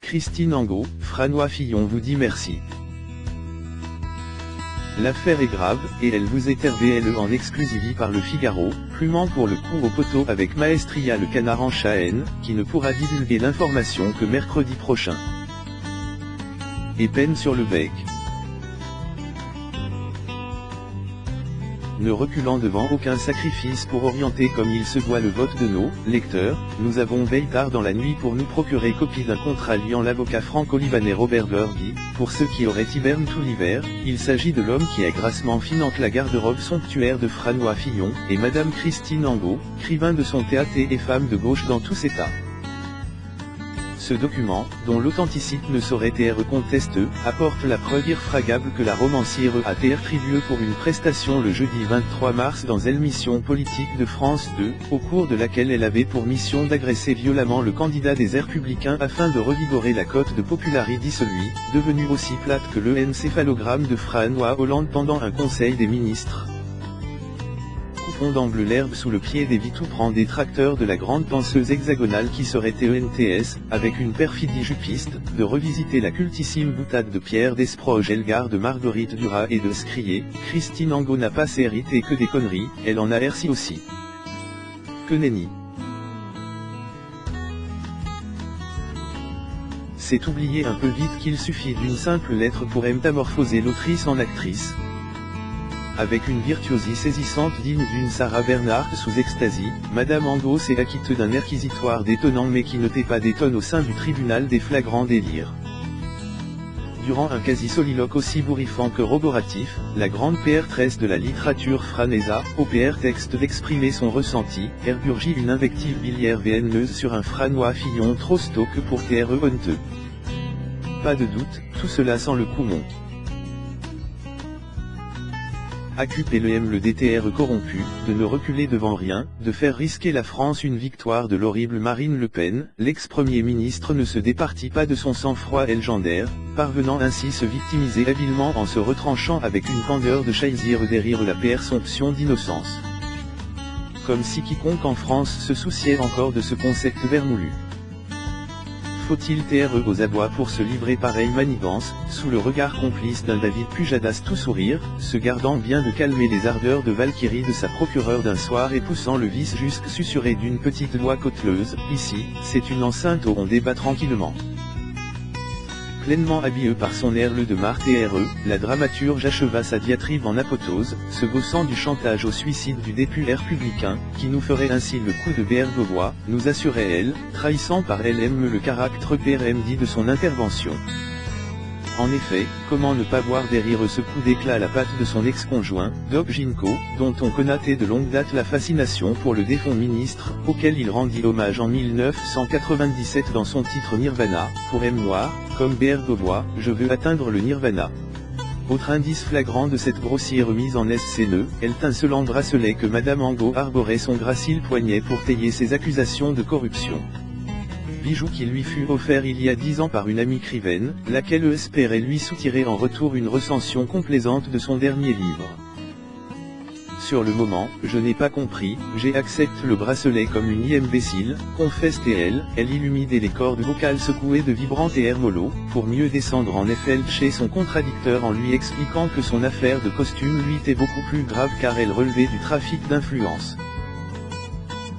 Christine Angot, Franois Fillon vous dit merci. L'affaire est grave, et elle vous est RVLE en exclusivité par le Figaro, plumant pour le coup au poteau avec maestria le canard en chahenne, qui ne pourra divulguer l'information que mercredi prochain. Et peine sur le bec. Ne reculant devant aucun sacrifice pour orienter comme il se doit le vote de nos lecteurs, nous avons veillé tard dans la nuit pour nous procurer copie d'un contrat liant l'avocat franco-libanais Robert Burgi. Pour ceux qui auraient hiberne tout l'hiver, il s'agit de l'homme qui a grassement finante la garde-robe somptuaire de Franois Fillon, et Madame Christine Angot, écrivain de son théâtre et femme de gauche dans tous états. Ce document, dont l'authenticité ne saurait être contestée, apporte la preuve irréfragable que la romancière a été tribuée pour une prestation le jeudi 23 mars dans l'émission politique de France 2, au cours de laquelle elle avait pour mission d'agresser violemment le candidat des Républicains afin de revigorer la cote de popularité celui, devenu aussi plate que l'encéphalogramme de Franois Hollande pendant un conseil des ministres. Coupons d'angle l'herbe sous le pied des Vitou prend des tracteurs de la grande penseuse hexagonale qui serait ENTS, avec une perfidie jupiste, de revisiter la cultissime boutade de Pierre Desproges Elgar de Marguerite Duras et de scrier, Christine Angot n'a pas hérité que des conneries, elle en a herci aussi. Que nenni. C'est oublier un peu vite qu'il suffit d'une simple lettre pour métamorphoser l'autrice en actrice. Avec une virtuosie saisissante digne d'une Sarah Bernhardt sous extasie, Madame Angot s'est acquittée d'un réquisitoire détonnant mais qui ne t'est pas détonne au sein du tribunal des flagrants délires. Durant un quasi-soliloque aussi bourrifant que roboratif, la grande PR13 de la littérature franaisa, au PR texte d'exprimer son ressenti, herburgit une invective biliaire vénéneuse sur un Franois Fillon trop sto que pour TRE honteux. Pas de doute, tout cela sent le coumon. Occuper le DTR corrompu, de ne reculer devant rien, de faire risquer la France une victoire de l'horrible Marine Le Pen, l'ex-premier ministre ne se départit pas de son sang-froid légendaire, parvenant ainsi se victimiser habilement en se retranchant avec une candeur de chaisir derrière la présomption d'innocence. Comme si quiconque en France se souciait encore de ce concept vermoulu. Faut-il TRE aux abois pour se livrer pareille manigance, sous le regard complice d'un David Pujadas tout sourire, se gardant bien de calmer les ardeurs de Valkyrie de sa procureure d'un soir et poussant le vice jusque susurré d'une petite loi côteleuse, ici, c'est une enceinte où on débat tranquillement. Pleinement habillé par son air le de Marthe TRE, la dramaturge acheva sa diatribe en apothéose, se gaussant du chantage au suicide du député républicain, qui nous ferait ainsi le coup de Bergovois, nous assurait-elle, trahissant par elle-même le caractère PRMD de son intervention. En effet, comment ne pas voir derrière ce coup d'éclat à la patte de son ex-conjoint, Doc Ginko, dont on connaissait de longue date la fascination pour le défunt ministre, auquel il rendit hommage en 1997 dans son titre Nirvana, pour M. Noir, comme Bergovois, je veux atteindre le Nirvana. Autre indice flagrant de cette grossière mise en SCNE, elle tincelant bracelet que Madame Angot arborait son gracile poignet pour tailler ses accusations de corruption. Bijou qui lui fut offert il y a 10 ans par une amie écrivaine, laquelle espérait lui soutirer en retour une recension complaisante de son dernier livre. Sur le moment, je n'ai pas compris, j'ai accepté le bracelet comme une imbécile, confesse elle illumine les cordes vocales secouées de vibrantes et mollo, pour mieux descendre en effet chez son contradicteur en lui expliquant que son affaire de costume lui était beaucoup plus grave car elle relevait du trafic d'influence.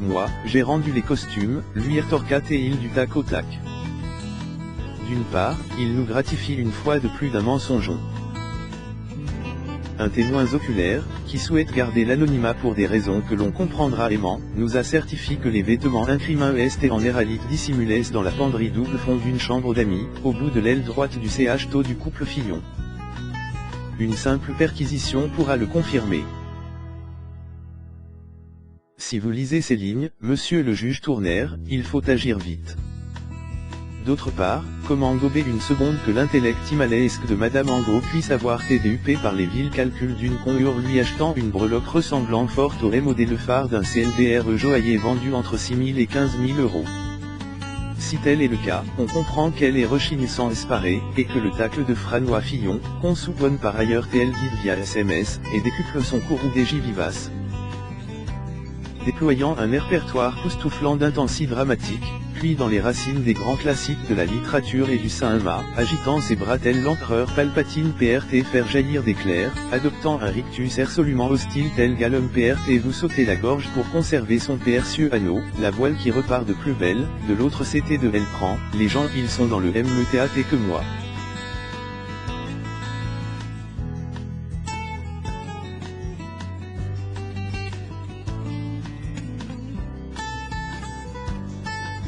Moi, j'ai rendu les costumes, lui rétorqua-t-il du tac au tac. D'une part, il nous gratifie une fois de plus d'un mensongeon. Un témoin oculaire, qui souhaite garder l'anonymat pour des raisons que l'on comprendra aisément, nous a certifié que les vêtements incriminés et en héralite dissimulés dans la penderie double fond d'une chambre d'amis, au bout de l'aile droite du CHTO du couple Fillon. Une simple perquisition pourra le confirmer. Si vous lisez ces lignes, monsieur le juge Tournaire, il faut agir vite. D'autre part, comment gober une seconde que l'intellect himalayesque de Madame Angot puisse avoir été dupé par les vils calculs d'une conure lui achetant une breloque ressemblant fort au modèle phare d'un CLDR joaillier vendu entre 6 000 et 15 000 euros. Si tel est le cas, on comprend qu'elle est rechigne sans esparer, et que le tacle de Franois Fillon, qu'on soupçonne par ailleurs tel guide via SMS, et décuple son courroux des vivace. déployant un répertoire époustouflant d'intensités dramatiques, puis dans les racines des grands classiques de la littérature et du cinéma, agitant ses bras tel l'empereur Palpatine PRT faire jaillir d'éclairs, adoptant un rictus absolument hostile tel Gollum PRT vous sauter la gorge pour conserver son précieux anneau, la voile qui repart de plus belle, de l'autre c'était de elle prend, les gens ils sont dans le METAT que moi.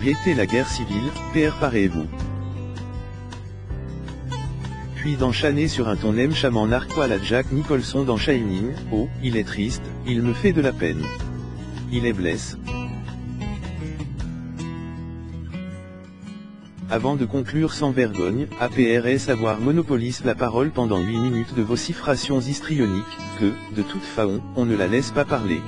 Était la guerre civile, préparez-vous. Puis d'enchaîner sur un ton M chamant narquois à Jack Nicholson dans Shining, oh, il est triste, il me fait de la peine. Il est blesse. Avant de conclure sans vergogne, APRS avoir monopolise la parole pendant 8 minutes de vocifrations histrioniques, que, de toute façon, on ne la laisse pas parler.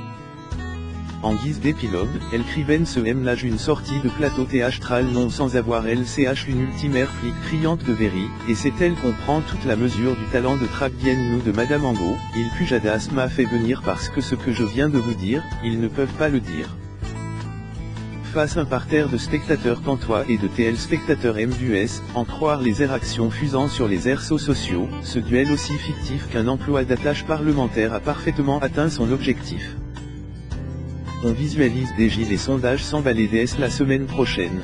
En guise d'épilogue, Elcriven se ménage une sortie de plateau théâtral non sans avoir LCH une ultime réplique criante de Véry, et c'est elle qu'on prend toute la mesure du talent de Tragdienne de Madame Angot, il Pujadas m'a fait venir parce que ce que je viens de vous dire, ils ne peuvent pas le dire. Face un parterre de spectateurs cantois et de téléspectateurs MDUS, en croire les réactions fusant sur les réseaux sociaux, ce duel aussi fictif qu'un emploi d'attache parlementaire a parfaitement atteint son objectif. On visualise déjà les sondages s'emballer DS la semaine prochaine.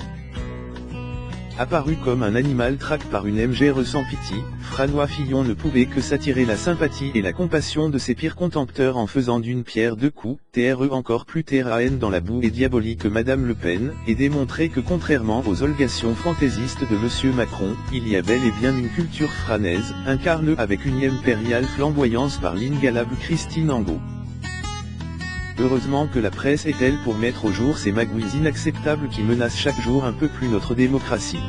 Apparu comme un animal traqué par une MG sans pitié, François Fillon ne pouvait que s'attirer la sympathie et la compassion de ses pires contempteurs en faisant d'une pierre deux coups, TRE encore plus TRAN dans la boue et diabolique Madame Le Pen, et démontrer que contrairement aux holgations fantaisistes de Monsieur Macron, il y a bel et bien une culture franaise, incarnée avec une impériale flamboyance par l'inégalable Christine Angot. Heureusement que la presse est elle pour mettre au jour ces magouilles inacceptables qui menacent chaque jour un peu plus notre démocratie.